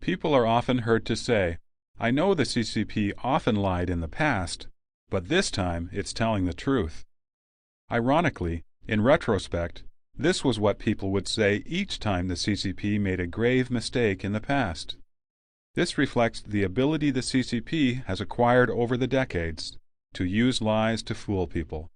People are often heard to say, "I know the CCP often lied in the past, but this time it's telling the truth." Ironically, in retrospect, this was what people would say each time the CCP made a grave mistake in the past. This reflects the ability the CCP has acquired over the decades to use lies to fool people.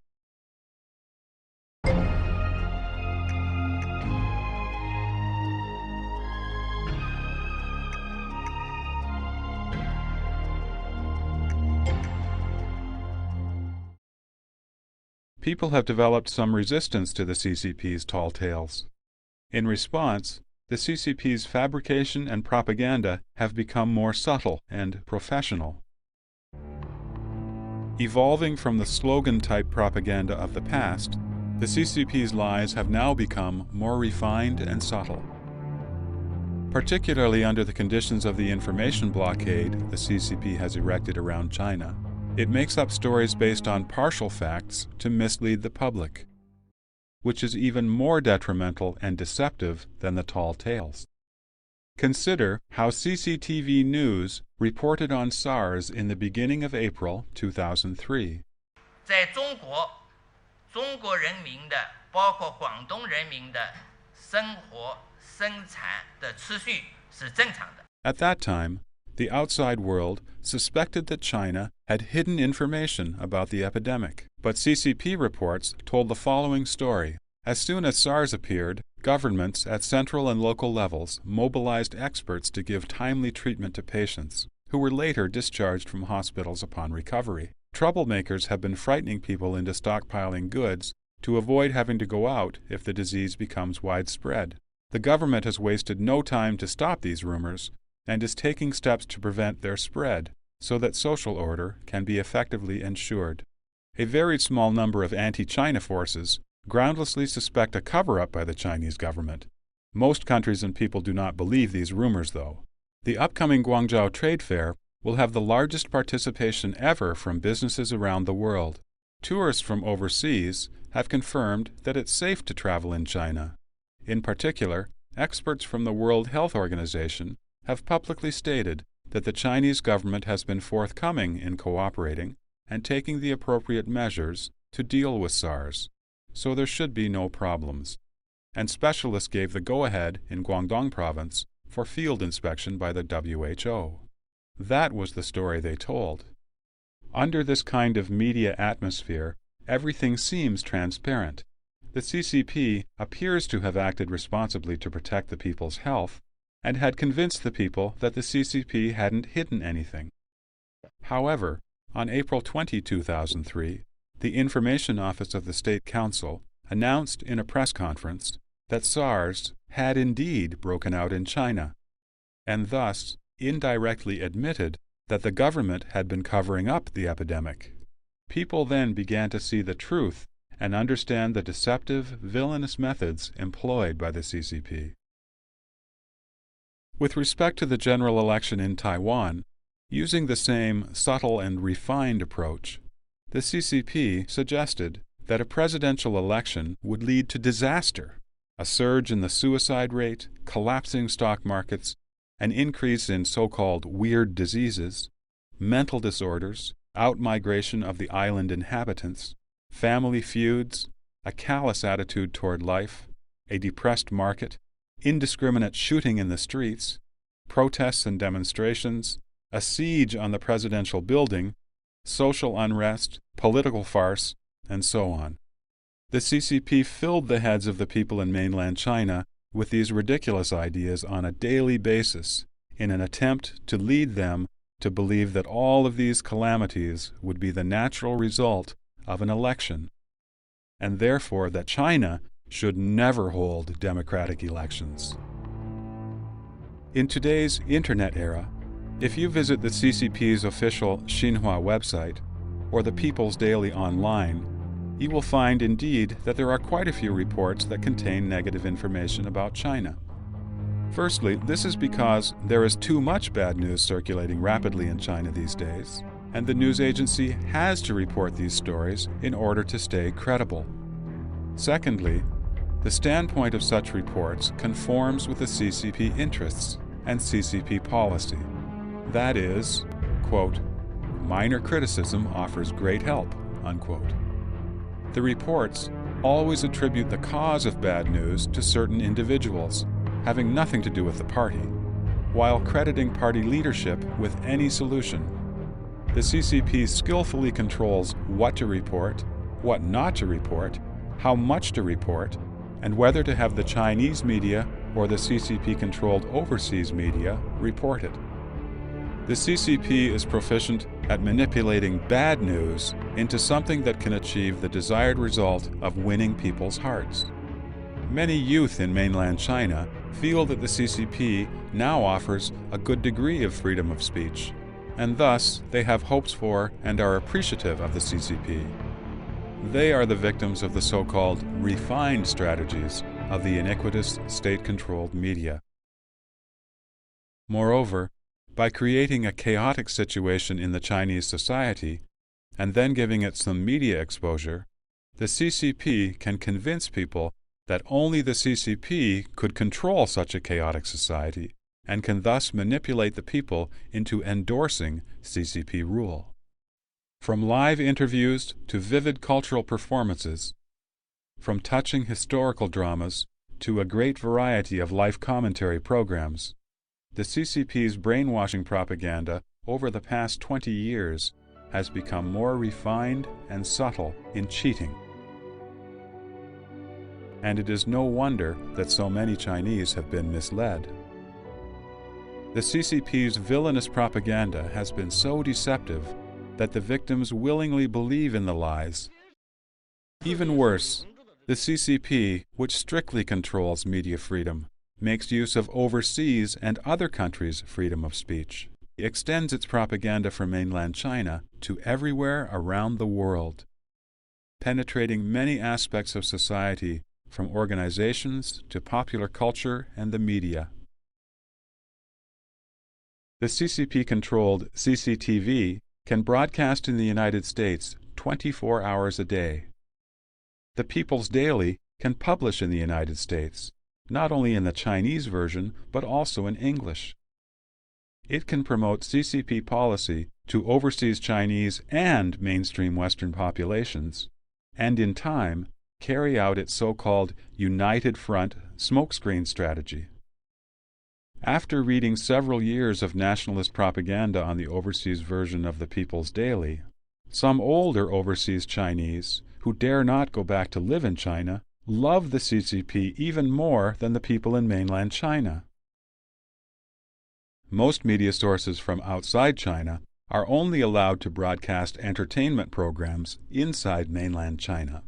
People have developed some resistance to the CCP's tall tales. In response, the CCP's fabrication and propaganda have become more subtle and professional. Evolving from the slogan-type propaganda of the past, the CCP's lies have now become more refined and subtle. Particularly under the conditions of the information blockade the CCP has erected around China, it makes up stories based on partial facts to mislead the public, which is even more detrimental and deceptive than the tall tales. Consider how CCTV News reported on SARS in the beginning of April 2003. 在中国，中国人民的，包括广东人民的生活生产的秩序是正常的。 At that time, the outside world suspected that China had hidden information about the epidemic. But CCP reports told the following story. As soon as SARS appeared, governments at central and local levels mobilized experts to give timely treatment to patients, who were later discharged from hospitals upon recovery. Troublemakers have been frightening people into stockpiling goods to avoid having to go out if the disease becomes widespread. The government has wasted no time to stop these rumors and is taking steps to prevent their spread so that social order can be effectively ensured. A very small number of anti-China forces groundlessly suspect a cover-up by the Chinese government. Most countries and people do not believe these rumors, though. The upcoming Guangzhou Trade Fair will have the largest participation ever from businesses around the world. Tourists from overseas have confirmed that it's safe to travel in China. In particular, experts from the World Health Organization have publicly stated that the Chinese government has been forthcoming in cooperating and taking the appropriate measures to deal with SARS, so there should be no problems. And specialists gave the go-ahead in Guangdong province for field inspection by the WHO. That was the story they told. Under this kind of media atmosphere, everything seems transparent. The CCP appears to have acted responsibly to protect the people's health and had convinced the people that the CCP hadn't hidden anything. However, on April 20, 2003, the Information Office of the State Council announced in a press conference that SARS had indeed broken out in China, and thus indirectly admitted that the government had been covering up the epidemic. People then began to see the truth and understand the deceptive, villainous methods employed by the CCP. With respect to the general election in Taiwan, using the same subtle and refined approach, the CCP suggested that a presidential election would lead to disaster, a surge in the suicide rate, collapsing stock markets, an increase in so-called weird diseases, mental disorders, out-migration of the island inhabitants, family feuds, a callous attitude toward life, a depressed market, indiscriminate shooting in the streets, protests and demonstrations, a siege on the presidential building, social unrest, political farce, and so on. The CCP filled the heads of the people in mainland China with these ridiculous ideas on a daily basis in an attempt to lead them to believe that all of these calamities would be the natural result of an election, and therefore that China should never hold democratic elections. In today's Internet era, if you visit the CCP's official Xinhua website or the People's Daily online, you will find indeed that there are quite a few reports that contain negative information about China. Firstly, this is because there is too much bad news circulating rapidly in China these days, and the news agency has to report these stories in order to stay credible. Secondly, the standpoint of such reports conforms with the CCP interests, and CCP policy. That is, quote, minor criticism offers great help, unquote. The reports always attribute the cause of bad news to certain individuals, having nothing to do with the party, while crediting party leadership with any solution. The CCP skillfully controls what to report, what not to report, how much to report, and whether to have the Chinese media or the CCP-controlled overseas media report it. The CCP is proficient at manipulating bad news into something that can achieve the desired result of winning people's hearts. Many youth in mainland China feel that the CCP now offers a good degree of freedom of speech, and thus they have hopes for and are appreciative of the CCP. They are the victims of the so-called refined strategies of the iniquitous state-controlled media. Moreover, by creating a chaotic situation in the Chinese society and then giving it some media exposure, the CCP can convince people that only the CCP could control such a chaotic society and can thus manipulate the people into endorsing CCP rule. From live interviews to vivid cultural performances, from touching historical dramas to a great variety of life commentary programs, the CCP's brainwashing propaganda over the past 20 years has become more refined and subtle in cheating. And it is no wonder that so many Chinese have been misled. The CCP's villainous propaganda has been so deceptive that the victims willingly believe in the lies. Even worse, the CCP, which strictly controls media freedom, makes use of overseas and other countries' freedom of speech. It extends its propaganda from mainland China to everywhere around the world, penetrating many aspects of society, from organizations to popular culture and the media. The CCP-controlled CCTV can broadcast in the United States 24 hours a day. The People's Daily can publish in the United States, not only in the Chinese version, but also in English. It can promote CCP policy to overseas Chinese and mainstream Western populations, and in time, carry out its so-called United Front smokescreen strategy. After reading several years of nationalist propaganda on the overseas version of the People's Daily, some older overseas Chinese, who dare not go back to live in China, love the CCP even more than the people in mainland China. Most media sources from outside China are only allowed to broadcast entertainment programs inside mainland China.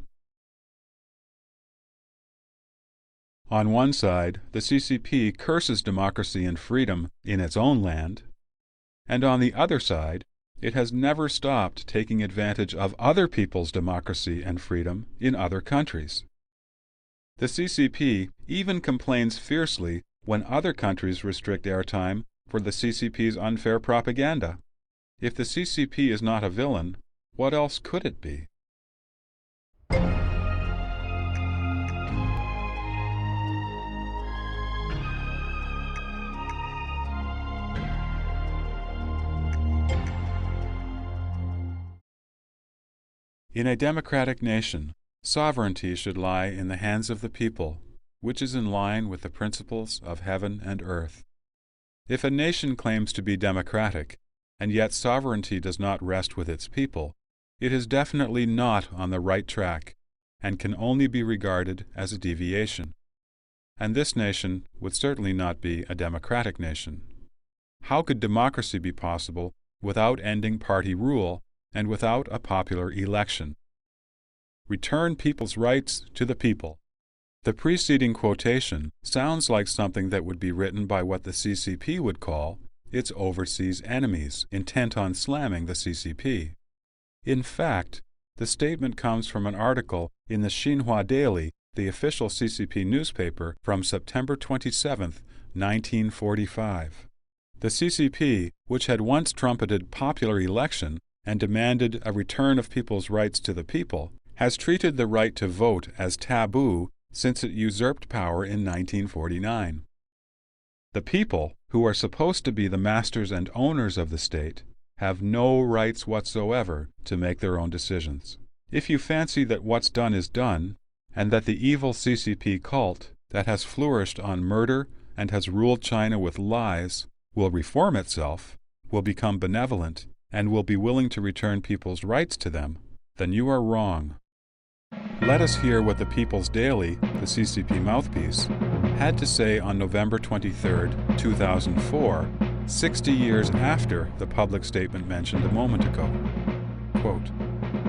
On one side, the CCP curses democracy and freedom in its own land, and on the other side, it has never stopped taking advantage of other people's democracy and freedom in other countries. The CCP even complains fiercely when other countries restrict airtime for the CCP's unfair propaganda. If the CCP is not a villain, what else could it be? In a democratic nation, sovereignty should lie in the hands of the people, which is in line with the principles of heaven and earth. If a nation claims to be democratic, and yet sovereignty does not rest with its people, it is definitely not on the right track, and can only be regarded as a deviation. And this nation would certainly not be a democratic nation. How could democracy be possible without ending party rule and without a popular election? Return people's rights to the people. The preceding quotation sounds like something that would be written by what the CCP would call its overseas enemies, intent on slamming the CCP. In fact, the statement comes from an article in the Xinhua Daily, the official CCP newspaper, from September 27, 1945. The CCP, which had once trumpeted popular election and demanded a return of people's rights to the people, has treated the right to vote as taboo since it usurped power in 1949. The people, who are supposed to be the masters and owners of the state, have no rights whatsoever to make their own decisions. If you fancy that what's done is done, and that the evil CCP cult that has flourished on murder and has ruled China with lies will reform itself, will become benevolent, and will be willing to return people's rights to them, then you are wrong. Let us hear what the People's Daily, the CCP mouthpiece, had to say on November 23, 2004, 60 years after the public statement mentioned a moment ago. Quote,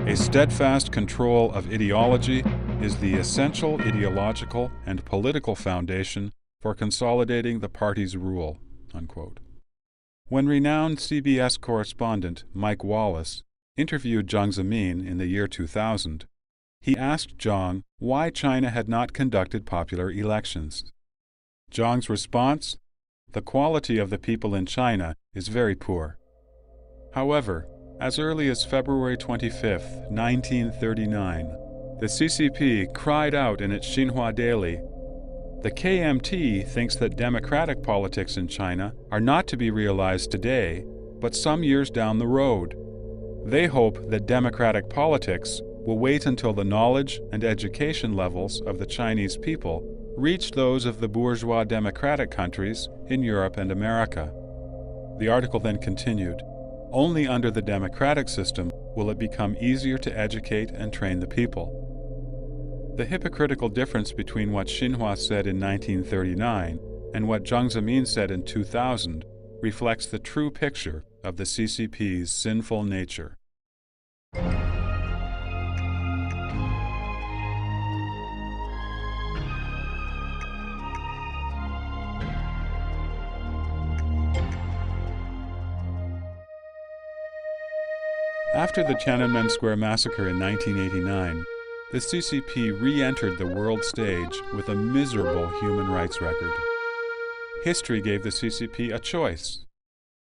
"A steadfast control of ideology is the essential ideological and political foundation for consolidating the party's rule." Unquote. When renowned CBS correspondent Mike Wallace interviewed Jiang Zemin in the year 2000, he asked Jiang why China had not conducted popular elections. Jiang's response: "The quality of the people in China is very poor." However, as early as February 25, 1939, the CCP cried out in its Xinhua Daily, "The KMT thinks that democratic politics in China are not to be realized today, but some years down the road. They hope that democratic politics will wait until the knowledge and education levels of the Chinese people reach those of the bourgeois democratic countries in Europe and America." The article then continued, "Only under the democratic system will it become easier to educate and train the people." The hypocritical difference between what Xinhua said in 1939 and what Jiang Zemin said in 2000 reflects the true picture of the CCP's sinful nature. After the Tiananmen Square massacre in 1989, the CCP re-entered the world stage with a miserable human rights record. History gave the CCP a choice.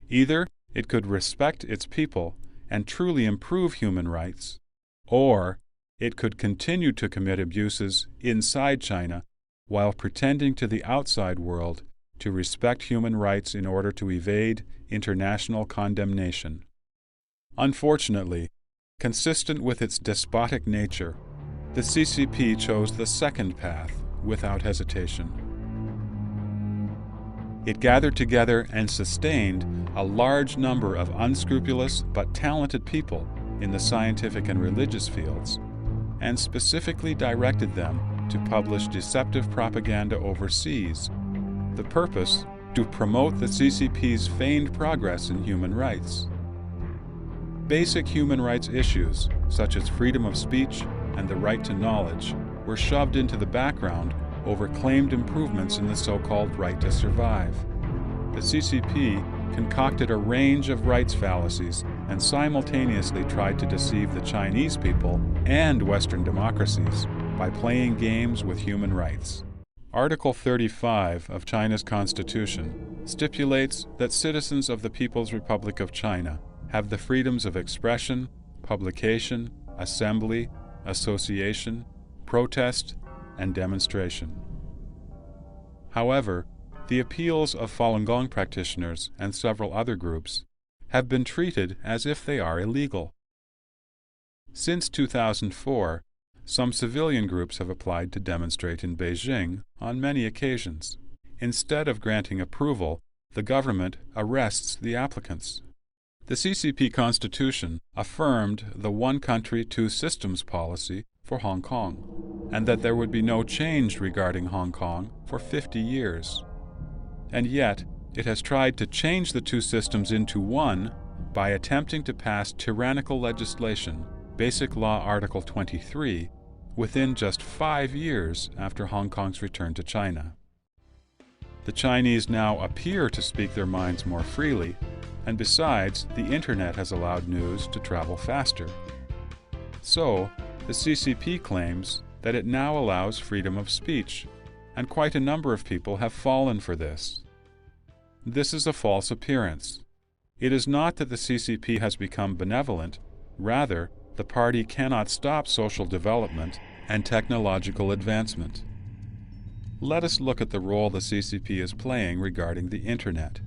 Either it could respect its people and truly improve human rights, or it could continue to commit abuses inside China while pretending to the outside world to respect human rights in order to evade international condemnation. Unfortunately, consistent with its despotic nature, the CCP chose the second path without hesitation. It gathered together and sustained a large number of unscrupulous but talented people in the scientific and religious fields, and specifically directed them to publish deceptive propaganda overseas. The purpose: to promote the CCP's feigned progress in human rights. Basic human rights issues, such as freedom of speech and the right to knowledge, were shoved into the background over claimed improvements in the so-called right to survive. The CCP concocted a range of rights fallacies and simultaneously tried to deceive the Chinese people and Western democracies by playing games with human rights. Article 35 of China's Constitution stipulates that citizens of the People's Republic of China have the freedoms of expression, publication, assembly, association, protest, and demonstration. However, the appeals of Falun Gong practitioners and several other groups have been treated as if they are illegal. Since 2004, some civilian groups have applied to demonstrate in Beijing on many occasions. Instead of granting approval, the government arrests the applicants. The CCP Constitution affirmed the one country, two systems policy for Hong Kong, and that there would be no change regarding Hong Kong for 50 years. And yet, it has tried to change the two systems into one by attempting to pass tyrannical legislation, Basic Law Article 23, within just 5 years after Hong Kong's return to China. The Chinese now appear to speak their minds more freely, and besides, the internet has allowed news to travel faster. So, the CCP claims that it now allows freedom of speech, and quite a number of people have fallen for this. This is a false appearance. It is not that the CCP has become benevolent, rather, the party cannot stop social development and technological advancement. let us look at the role the CCP is playing regarding the Internet.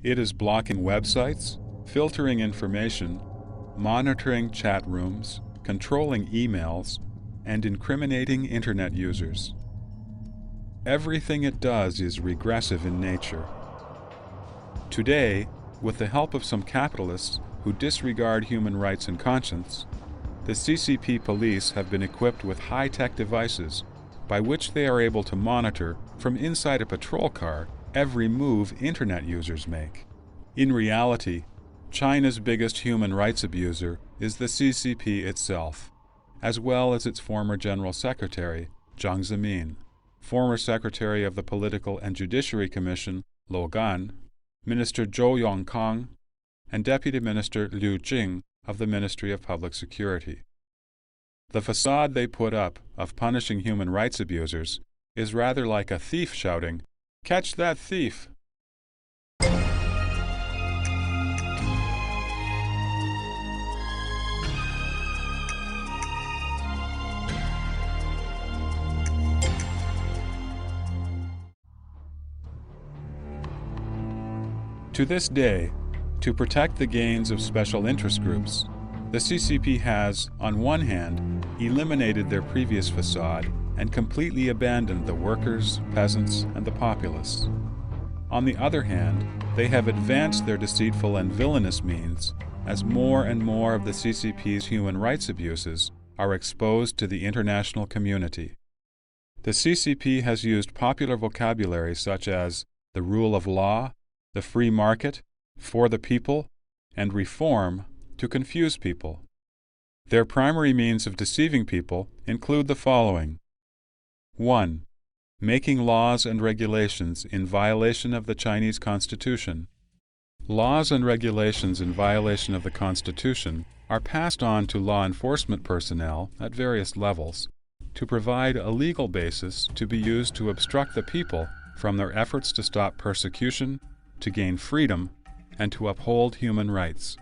It is blocking websites, filtering information, monitoring chat rooms, controlling emails, and incriminating Internet users. Everything it does is regressive in nature. Today, with the help of some capitalists who disregard human rights and conscience, the CCP police have been equipped with high-tech devices by which they are able to monitor from inside a patrol car every move Internet users make. In reality, China's biggest human rights abuser is the CCP itself, as well as its former General Secretary, Jiang Zemin, former Secretary of the Political and Judiciary Commission, Luo Gan, Minister Zhou Yongkang, and Deputy Minister Liu Jing of the Ministry of Public Security. The facade they put up of punishing human rights abusers is rather like a thief shouting, "Catch that thief!" To this day, to protect the gains of special interest groups, the CCP has, on one hand, eliminated their previous facade and completely abandoned the workers, peasants, and the populace. On the other hand, they have advanced their deceitful and villainous means as more and more of the CCP's human rights abuses are exposed to the international community. The CCP has used popular vocabulary such as the rule of law, the free market, for the people, and reform to confuse people. Their primary means of deceiving people include the following. 1. Making laws and regulations in violation of the Chinese Constitution. Laws and regulations in violation of the Constitution are passed on to law enforcement personnel at various levels to provide a legal basis to be used to obstruct the people from their efforts to stop persecution, to gain freedom, and to uphold human rights.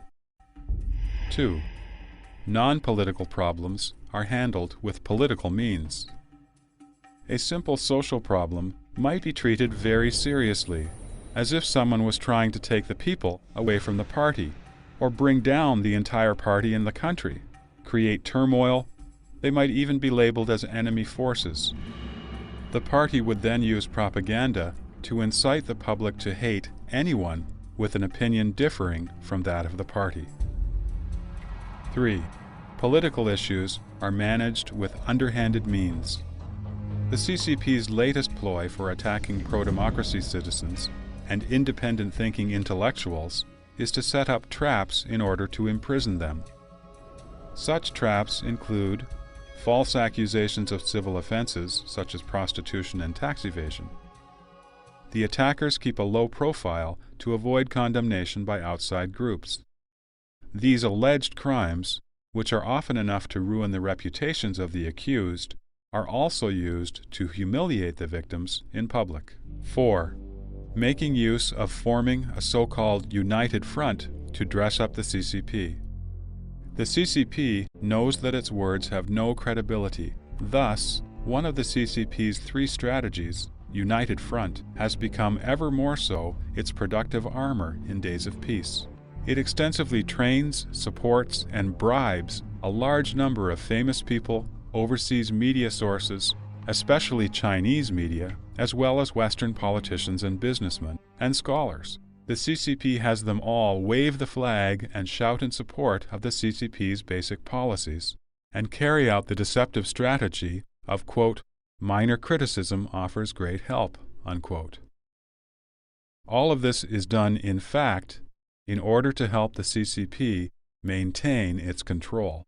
2. Non-political problems are handled with political means. A simple social problem might be treated very seriously, as if someone was trying to take the people away from the party, or bring down the entire party in the country, create turmoil. They might even be labeled as enemy forces. The party would then use propaganda to incite the public to hate anyone with an opinion differing from that of the party. 3. Political issues are managed with underhanded means. The CCP's latest ploy for attacking pro-democracy citizens and independent thinking intellectuals is to set up traps in order to imprison them. Such traps include false accusations of civil offenses such as prostitution and tax evasion. The attackers keep a low profile to avoid condemnation by outside groups. These alleged crimes, which are often enough to ruin the reputations of the accused, are also used to humiliate the victims in public. 4. Making use of forming a so-called united front to dress up the CCP. The CCP knows that its words have no credibility. Thus, one of the CCP's 3 strategies, United Front, has become ever more so its productive armor in days of peace. It extensively trains, supports, and bribes a large number of famous people, overseas media sources, especially Chinese media, as well as Western politicians and businessmen, and scholars. The CCP has them all wave the flag and shout in support of the CCP's basic policies, and carry out the deceptive strategy of, quote, minor criticism offers great help, unquote. All of this is done, in fact, in order to help the CCP maintain its control.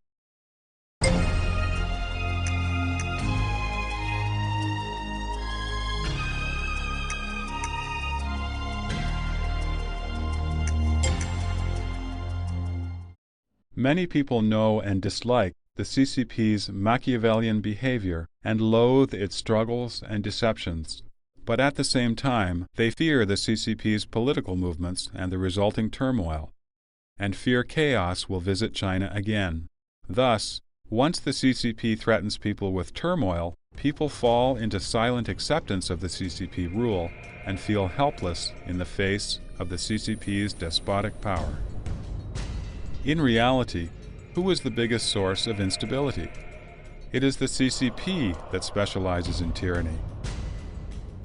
Many people know and dislike the CCP's Machiavellian behavior and loathe its struggles and deceptions. But at the same time, they fear the CCP's political movements and the resulting turmoil, and fear chaos will visit China again. Thus, once the CCP threatens people with turmoil, people fall into silent acceptance of the CCP rule and feel helpless in the face of the CCP's despotic power. In reality, who is the biggest source of instability? It is the CCP that specializes in tyranny.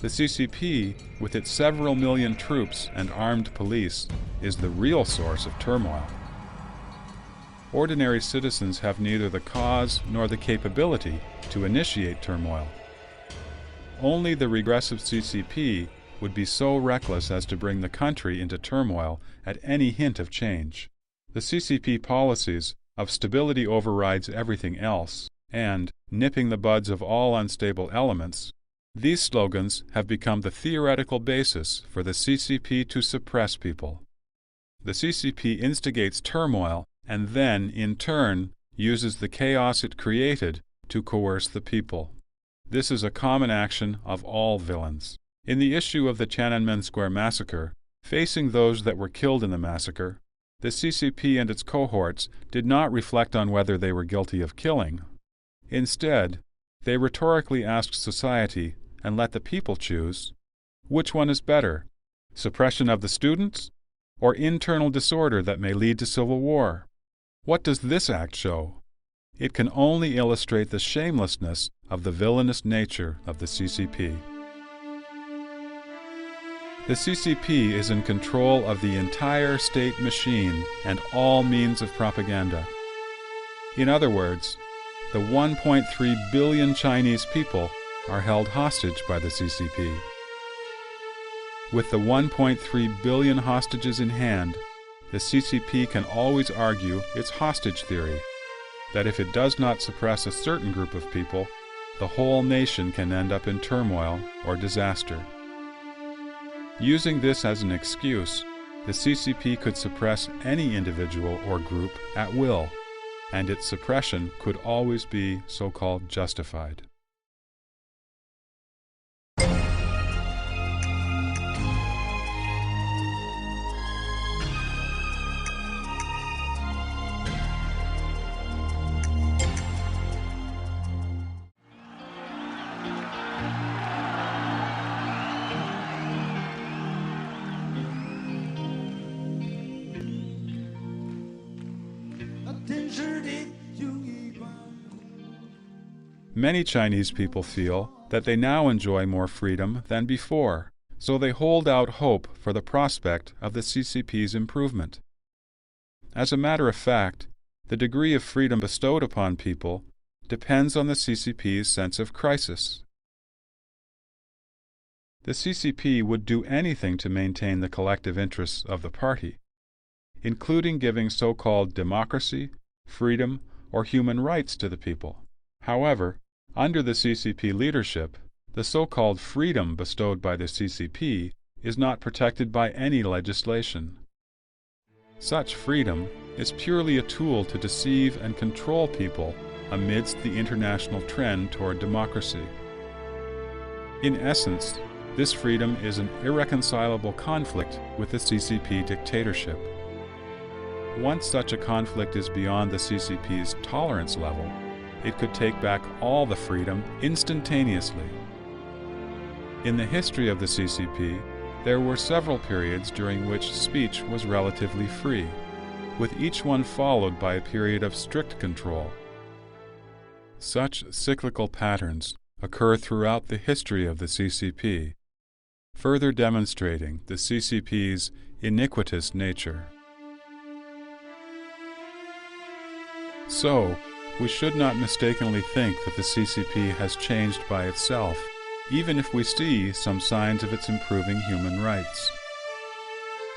The CCP, with its several million troops and armed police, is the real source of turmoil. Ordinary citizens have neither the cause nor the capability to initiate turmoil. Only the regressive CCP would be so reckless as to bring the country into turmoil at any hint of change. The CCP policies of stability overrides everything else and nipping the buds of all unstable elements, these slogans have become the theoretical basis for the CCP to suppress people. The CCP instigates turmoil and then, in turn, uses the chaos it created to coerce the people. This is a common action of all villains. In the issue of the Tiananmen Square massacre, facing those that were killed in the massacre, the CCP and its cohorts did not reflect on whether they were guilty of killing. Instead, they rhetorically asked society, and let the people choose, which one is better, suppression of the students, or internal disorder that may lead to civil war? What does this act show? It can only illustrate the shamelessness of the villainous nature of the CCP. The CCP is in control of the entire state machine and all means of propaganda. In other words, the 1.3 billion Chinese people are held hostage by the CCP. With the 1.3 billion hostages in hand, the CCP can always argue its hostage theory, that if it does not suppress a certain group of people, the whole nation can end up in turmoil or disaster. Using this as an excuse, the CCP could suppress any individual or group at will, and its suppression could always be so-called justified. Many Chinese people feel that they now enjoy more freedom than before, so they hold out hope for the prospect of the CCP's improvement. As a matter of fact, the degree of freedom bestowed upon people depends on the CCP's sense of crisis. The CCP would do anything to maintain the collective interests of the party, including giving so-called democracy, freedom, or human rights to the people. However, under the CCP leadership, the so-called freedom bestowed by the CCP is not protected by any legislation. Such freedom is purely a tool to deceive and control people amidst the international trend toward democracy. In essence, this freedom is an irreconcilable conflict with the CCP dictatorship. Once such a conflict is beyond the CCP's tolerance level, it could take back all the freedom instantaneously. In the history of the CCP, there were several periods during which speech was relatively free, with each one followed by a period of strict control. Such cyclical patterns occur throughout the history of the CCP, further demonstrating the CCP's iniquitous nature. So, we should not mistakenly think that the CCP has changed by itself, even if we see some signs of its improving human rights.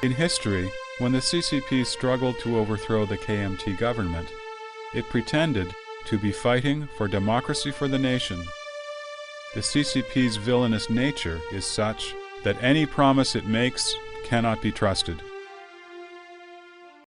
In history, when the CCP struggled to overthrow the KMT government, it pretended to be fighting for democracy for the nation. The CCP's villainous nature is such that any promise it makes cannot be trusted.